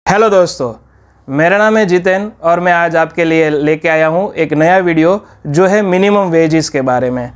Hello दोस्तों, मेरा नाम है जितेन और मैं आज आपके लिए लेके आया हूँ एक नया वीडियो जो है मिनिमम वेजेस के बारे में।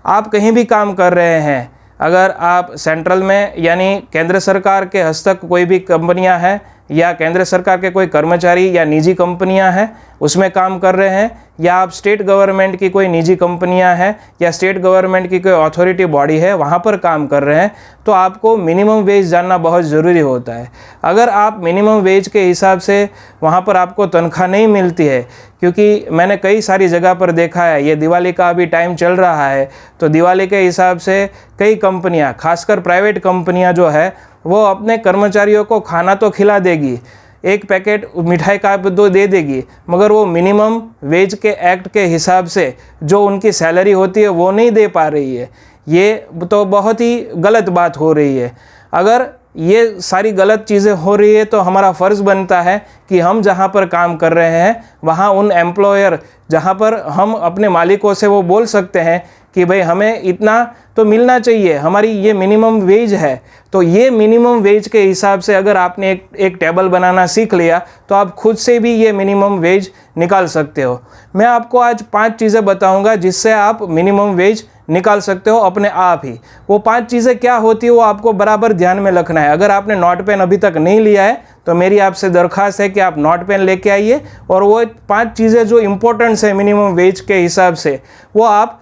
आप कहीं भी काम कर रहे हैं, अगर आप सेंट्रल में यानी केंद्र सरकार के हस्तक कोई भी कंपनियां हैं या केंद्र सरकार के कोई कर्मचारी या निजी कंपनियां हैं उसमें काम कर रहे हैं, या आप स्टेट गवर्नमेंट की कोई निजी कंपनियां हैं या स्टेट गवर्नमेंट की कोई अथॉरिटी बॉडी है वहाँ पर काम कर रहे हैं, तो आपको मिनिमम वेज जानना बहुत ज़रूरी होता है। अगर आप मिनिमम वेज के हिसाब से वहाँ पर आपको तनख्वाह नहीं मिलती है, क्योंकि मैंने कई सारी जगह पर देखा है, ये दिवाली का अभी टाइम चल रहा है तो दिवाली के हिसाब से कई कंपनियां, खासकर प्राइवेट कंपनियां जो है वो अपने कर्मचारियों को खाना तो खिला देगी, एक पैकेट मिठाई का दो दे देगी, मगर वो मिनिमम वेज के एक्ट के हिसाब से जो उनकी सैलरी होती है वो नहीं दे पा रही है। ये तो बहुत ही गलत बात हो रही है। अगर ये सारी गलत चीज़ें हो रही है तो हमारा फ़र्ज़ बनता है कि हम जहाँ पर काम कर रहे हैं वहाँ उन एम्प्लॉयर, जहाँ पर हम अपने मालिकों से वो बोल सकते हैं कि भाई हमें इतना तो मिलना चाहिए, हमारी ये मिनिमम वेज है, तो ये मिनिमम वेज के हिसाब से अगर आपने एक टेबल बनाना सीख लिया तो आप खुद से भी ये मिनिमम वेज निकाल सकते हो। मैं आपको आज 5 चीज़ें बताऊंगा जिससे आप मिनिमम वेज निकाल सकते हो अपने आप ही। वो 5 चीज़ें क्या होती है वो आपको बराबर ध्यान में रखना है। अगर आपने नोट पेन अभी तक नहीं लिया है तो मेरी आपसे दरख्वास्त है कि आप नोट पेन लेके आइए और वो 5 चीज़ें जो इम्पोर्टेंट्स है मिनिमम वेज के हिसाब से वो आप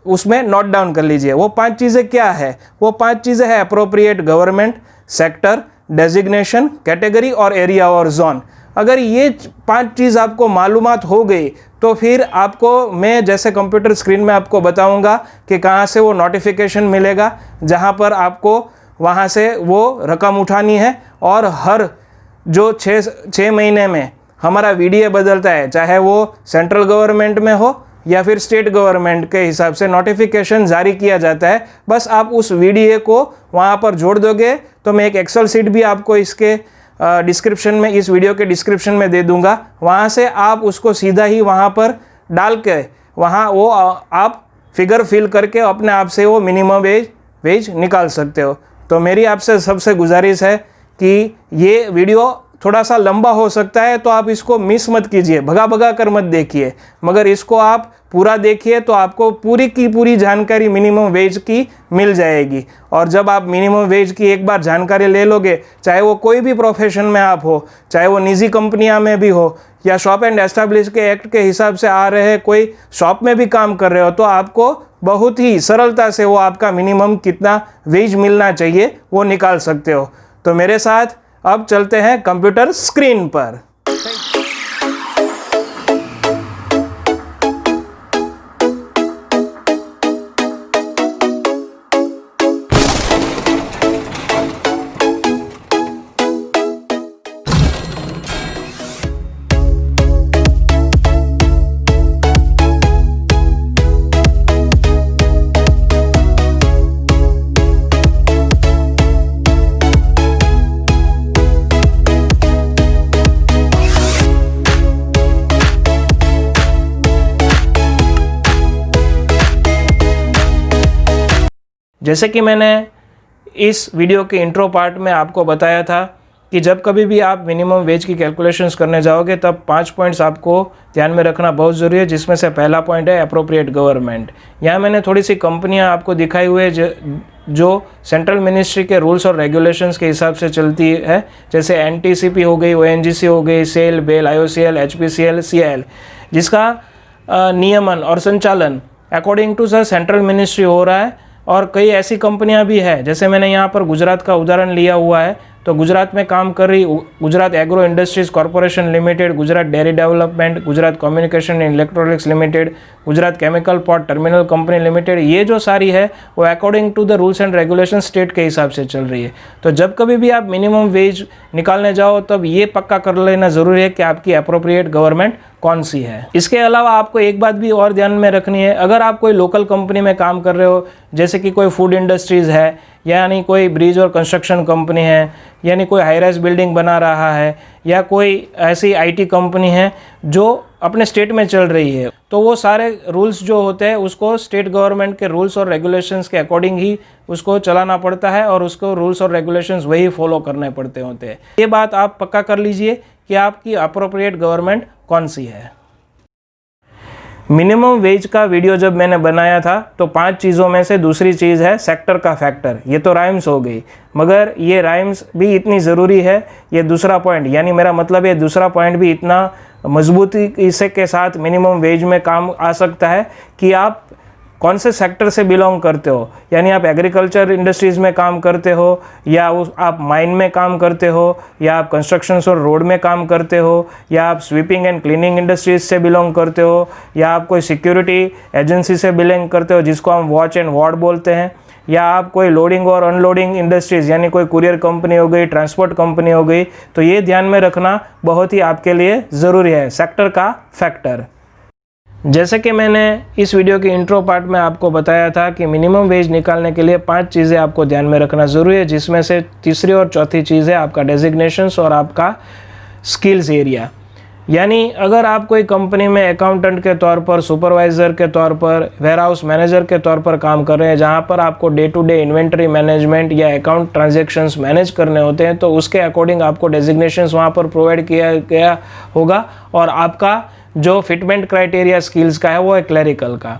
उसमें नोट डाउन कर लीजिए। वो 5 चीज़ें क्या है? वो 5 चीज़ें हैं appropriate government, sector, designation, category और एरिया और जोन। अगर ये 5 चीज़ आपको मालूमात हो गई तो फिर आपको मैं जैसे कंप्यूटर स्क्रीन में आपको बताऊंगा कि कहाँ से वो नोटिफिकेशन मिलेगा जहाँ पर आपको वहाँ से वो रकम उठानी है। और हर जो 6 महीने में हमारा वीडीए बदलता है, चाहे वो सेंट्रल गवर्नमेंट में हो या फिर स्टेट गवर्नमेंट के हिसाब से नोटिफिकेशन जारी किया जाता है। बस आप उस वीडीए को वहाँ पर जोड़ दोगे तो मैं एक एक्सेल शीट भी आपको इसके डिस्क्रिप्शन में, इस वीडियो के डिस्क्रिप्शन में दे दूंगा। वहाँ से आप उसको सीधा ही वहाँ पर डाल के वहाँ वो आप फिगर फिल करके अपने आप से वो मिनिमम वेज निकाल सकते हो। तो मेरी आपसे सबसे गुजारिश है कि ये वीडियो थोड़ा सा लंबा हो सकता है तो आप इसको मिस मत कीजिए, भगा कर मत देखिए, मगर इसको आप पूरा देखिए तो आपको पूरी की पूरी जानकारी मिनिमम वेज की मिल जाएगी। और जब आप मिनिमम वेज की एक बार जानकारी ले लोगे, चाहे वो कोई भी प्रोफेशन में आप हो, चाहे वो निजी कंपनियां में भी हो या शॉप एंड एस्टैब्लिश के एक्ट के हिसाब से आ रहे कोई शॉप में भी काम कर रहे हो, तो आपको बहुत ही सरलता से वो आपका मिनिमम कितना वेज मिलना चाहिए वो निकाल सकते हो। तो मेरे साथ अब चलते हैं कंप्यूटर स्क्रीन पर। जैसे कि मैंने इस वीडियो के इंट्रो पार्ट में आपको बताया था कि जब कभी भी आप मिनिमम वेज की कैलकुलेशंस करने जाओगे तब 5 पॉइंट्स आपको ध्यान में रखना बहुत ज़रूरी है, जिसमें से पहला पॉइंट है अप्रोप्रिएट गवर्नमेंट। यहाँ मैंने थोड़ी सी कंपनियाँ आपको दिखाई हुई है जो सेंट्रल मिनिस्ट्री के रूल्स और रेगुलेशंस के हिसाब से चलती है, जैसे एनटीसीपी हो गई, ओएनजीसी हो गई, SAIL, BEL, IOCL, HPCL, CIL, जिसका नियमन और संचालन according to sir central ministry हो रहा है। और कई ऐसी कंपनियां भी है, जैसे मैंने यहाँ पर गुजरात का उदाहरण लिया हुआ है, तो गुजरात में काम कर रही Gujarat agro industries corporation limited, Gujarat dairy development, Gujarat communication and electronics limited, Gujarat chemical port terminal company limited, ये जो सारी है वो according to the rules and regulation state के हिसाब से चल रही है। तो जब कभी भी आप मिनिमम वेज निकालने जाओ तब ये पक्का कर लेना ज़रूरी है कि आपकी अप्रोप्रिएट गवर्नमेंट कौन सी है। इसके अलावा आपको एक बात भी और ध्यान में रखनी है, अगर आप कोई लोकल कंपनी में काम कर रहे हो, जैसे कि कोई फूड इंडस्ट्रीज़ है यानी कोई ब्रिज और कंस्ट्रक्शन कंपनी है, यानी कोई हाई राइज बिल्डिंग बना रहा है, या कोई ऐसी आईटी कंपनी है जो अपने स्टेट में चल रही है, तो वो सारे रूल्स जो होते हैं उसको स्टेट गवर्नमेंट के रूल्स और रेगुलेशंस के अकॉर्डिंग ही उसको चलाना पड़ता है और उसको रूल्स और रेगुलेशंस वही फॉलो करने पड़ते होते हैं। ये बात आप पक्का कर लीजिए कि आपकी अप्रोप्रिएट गवर्नमेंट कौन सी है। मिनिमम वेज का वीडियो जब मैंने बनाया था तो 5 चीज़ों में से दूसरी चीज़ है सेक्टर का फैक्टर। ये तो राइम्स हो गई, मगर ये राइम्स भी इतनी ज़रूरी है। ये दूसरा पॉइंट, यानी मेरा मतलब ये दूसरा पॉइंट भी इतना मजबूती से के साथ मिनिमम वेज में काम आ सकता है कि आप कौन से सेक्टर से बिलोंग करते हो, यानी आप एग्रीकल्चर इंडस्ट्रीज़ में काम करते हो, या आप माइन में काम करते हो, या आप कंस्ट्रक्शंस और रोड में काम करते हो, या आप स्वीपिंग एंड क्लीनिंग इंडस्ट्रीज से बिलोंग करते हो, या आप कोई सिक्योरिटी एजेंसी से बिलोंग करते हो जिसको हम वॉच एंड वार्ड बोलते हैं, या आप कोई लोडिंग और अनलोडिंग इंडस्ट्रीज़ यानी कोई कुरियर कंपनी हो गई, ट्रांसपोर्ट कंपनी हो गई। तो ये ध्यान में रखना बहुत ही आपके लिए ज़रूरी है, सेक्टर का फैक्टर। जैसे कि मैंने इस वीडियो के इंट्रो पार्ट में आपको बताया था कि मिनिमम वेज निकालने के लिए 5 चीज़ें आपको ध्यान में रखना ज़रूरी है, जिसमें से तीसरी और चौथी चीज़ है आपका डेजिग्नेशंस और आपका स्किल्स एरिया। यानी अगर आप कोई कंपनी में अकाउंटेंट के तौर पर, सुपरवाइज़र के तौर पर, वेयरहाउस मैनेजर के तौर पर काम कर रहे हैं, जहाँ पर आपको day to day inventory management या अकाउंट ट्रांजैक्शंस मैनेज करने होते हैं, तो उसके अकॉर्डिंग आपको डेजिग्नेशंस वहाँ पर प्रोवाइड किया गया होगा और आपका जो फिटमेंट क्राइटेरिया स्किल्स का है वो है क्लरिकल का।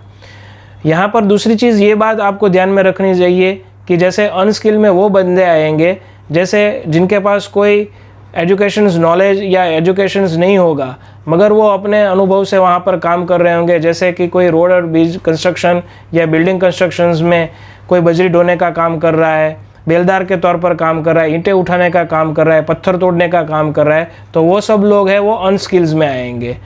यहाँ पर दूसरी चीज़ ये बात आपको ध्यान में रखनी चाहिए कि जैसे अनस्किल में वो बंदे आएंगे जैसे जिनके पास कोई एजुकेशंस नॉलेज या एजुकेशंस नहीं होगा, मगर वो अपने अनुभव से वहाँ पर काम कर रहे होंगे, जैसे कि कोई रोड और ब्रिज कंस्ट्रक्शन या बिल्डिंग कंस्ट्रक्शंस में कोई बजरी ढोने का काम कर रहा है, बेलदार के तौर पर काम कर रहा है, ईंटें उठाने का काम कर रहा है, पत्थर तोड़ने का काम कर रहा है, तो वो सब लोग हैं वो अनस्किल्स में आएंगे।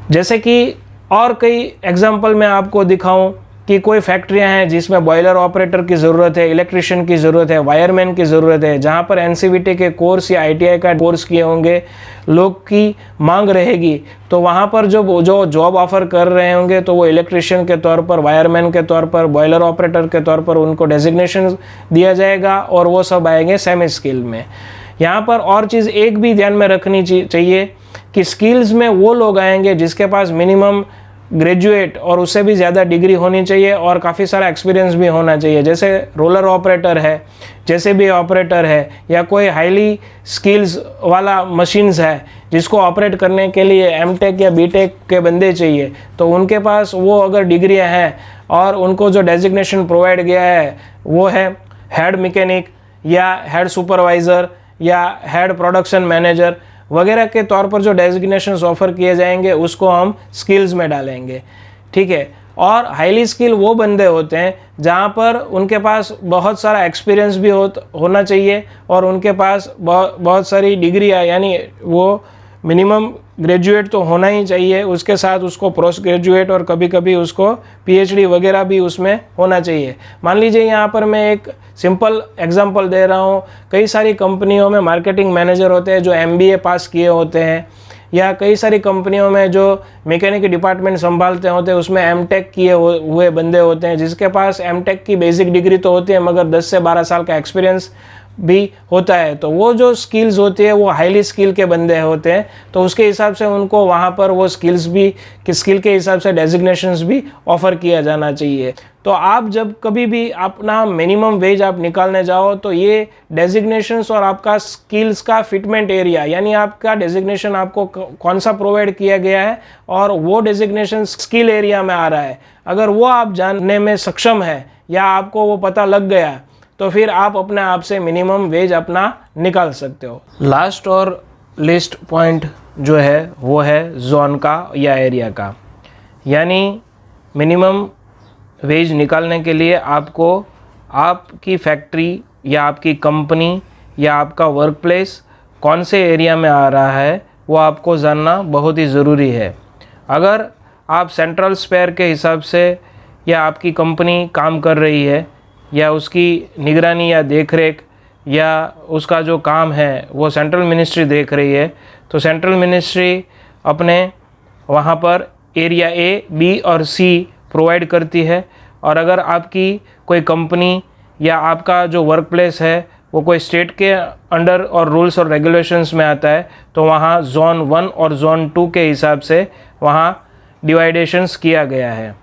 जैसे कि और कई एग्जाम्पल मैं आपको दिखाऊं कि कोई फैक्ट्रियां हैं जिसमें बॉयलर ऑपरेटर की ज़रूरत है, इलेक्ट्रिशियन की ज़रूरत है, वायरमैन की ज़रूरत है, जहां पर एनसीवीटी के कोर्स या आईटीआई का कोर्स किए होंगे लोग की मांग रहेगी, तो वहां पर जो जॉब ऑफर कर रहे होंगे तो वो इलेक्ट्रिशियन के तौर पर, वायरमैन के तौर पर, बॉयलर ऑपरेटर के तौर पर उनको डेजिग्नेशन दिया जाएगा और वो सब आएंगे सेमी स्किल में। यहाँ पर और चीज़ एक भी ध्यान में रखनी चाहिए कि स्किल्स में वो लोग आएंगे जिसके पास मिनिमम ग्रेजुएट और उससे भी ज़्यादा डिग्री होनी चाहिए और काफ़ी सारा एक्सपीरियंस भी होना चाहिए। जैसे रोलर ऑपरेटर है, जैसे भी ऑपरेटर है, या कोई हाईली स्किल्स वाला मशीन्स है जिसको ऑपरेट करने के लिए एमटेक या बीटेक के बंदे चाहिए, तो उनके पास वो अगर डिग्रियां हैं और उनको जो डेजिग्नेशन प्रोवाइड किया है वो है हेड मैकेनिक या हेड सुपरवाइज़र या हेड प्रोडक्शन मैनेजर वगैरह के तौर पर जो डेजिग्नेशंस ऑफर किए जाएंगे उसको हम स्किल्स में डालेंगे, ठीक है। और हाईली स्किल वो बंदे होते हैं जहाँ पर उनके पास बहुत सारा एक्सपीरियंस भी होना चाहिए और उनके पास बहुत सारी डिग्री है, यानी वो मिनिमम ग्रेजुएट तो होना ही चाहिए, उसके साथ उसको पोस्ट ग्रेजुएट और कभी कभी उसको पीएचडी वगैरह भी उसमें होना चाहिए। मान लीजिए यहाँ पर मैं एक सिंपल एग्जांपल दे रहा हूँ, कई सारी कंपनियों में मार्केटिंग मैनेजर होते हैं जो एमबीए पास किए होते हैं, या कई सारी कंपनियों में जो मैकेनिक डिपार्टमेंट संभालते होते हैं उसमें एमटेक किए हुए बंदे होते हैं, जिसके पास एमटेक की बेसिक डिग्री तो होती है मगर 10 से 12 साल का एक्सपीरियंस भी होता है। तो वो जो स्किल्स होती है वो हाईली स्किल के बंदे होते हैं, तो उसके हिसाब से उनको वहाँ पर वो स्किल्स भी स्किल के हिसाब से डेजिग्नेशंस भी ऑफ़र किया जाना चाहिए। तो आप जब कभी भी अपना मिनिमम वेज आप निकालने जाओ तो ये डेजिग्नेशंस और आपका स्किल्स का फिटमेंट एरिया, यानी आपका डेजिग्नेशन आपको कौन सा प्रोवाइड किया गया है और वो डेजिग्नेशन स्किल एरिया में आ रहा है, अगर वो आप जानने में सक्षम है या आपको वो पता लग गया तो फिर आप अपने आप से मिनिमम वेज अपना निकाल सकते हो। लास्ट और लिस्ट पॉइंट जो है वो है जोन का या एरिया का, यानी मिनिमम वेज निकालने के लिए आपको आपकी फैक्ट्री या आपकी कंपनी या आपका वर्क प्लेस कौन से एरिया में आ रहा है वो आपको जानना बहुत ही ज़रूरी है। अगर आप सेंट्रल स्पेयर के हिसाब से या आपकी कंपनी काम कर रही है या उसकी निगरानी या देखरेख या उसका जो काम है वो सेंट्रल मिनिस्ट्री देख रही है, तो सेंट्रल मिनिस्ट्री अपने वहाँ पर एरिया ए, बी और सी प्रोवाइड करती है। और अगर आपकी कोई कंपनी या आपका जो वर्क प्लेस है वो कोई स्टेट के अंडर और रूल्स और रेगुलेशंस में आता है, तो वहाँ ज़ोन 1 और ज़ोन 2 के हिसाब से वहाँ डिवाइडेशंस किया गया है।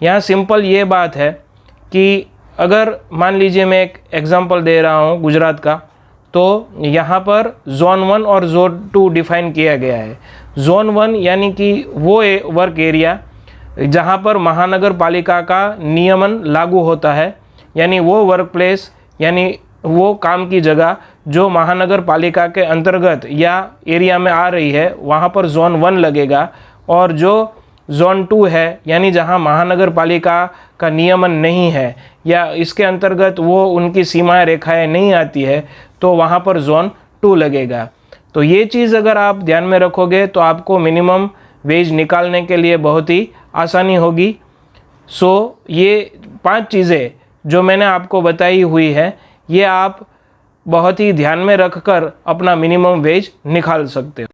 यहाँ सिंपल ये बात है कि अगर मान लीजिए मैं एक एग्ज़ाम्पल दे रहा हूँ गुजरात का, तो यहाँ पर ज़ोन 1 और ज़ोन 2 डिफ़ाइन किया गया है। ज़ोन 1 यानी कि वो वर्क एरिया जहाँ पर महानगर पालिका का नियमन लागू होता है, यानी वो वर्क प्लेस यानी वो काम की जगह जो महानगर पालिका के अंतर्गत या एरिया में आ रही है, वहाँ पर ज़ोन 1 लगेगा। और जो ज़ोन 2 है यानी जहाँ महानगर पालिका का नियमन नहीं है या इसके अंतर्गत वो उनकी सीमाएं रेखाएं नहीं आती है, तो वहाँ पर ज़ोन 2 लगेगा। तो ये चीज़ अगर आप ध्यान में रखोगे तो आपको मिनिमम वेज निकालने के लिए बहुत ही आसानी होगी। सो ये 5 चीज़ें जो मैंने आपको बताई हुई है, ये आप बहुत ही ध्यान में रखकर अपना मिनिमम वेज निकाल सकते हो।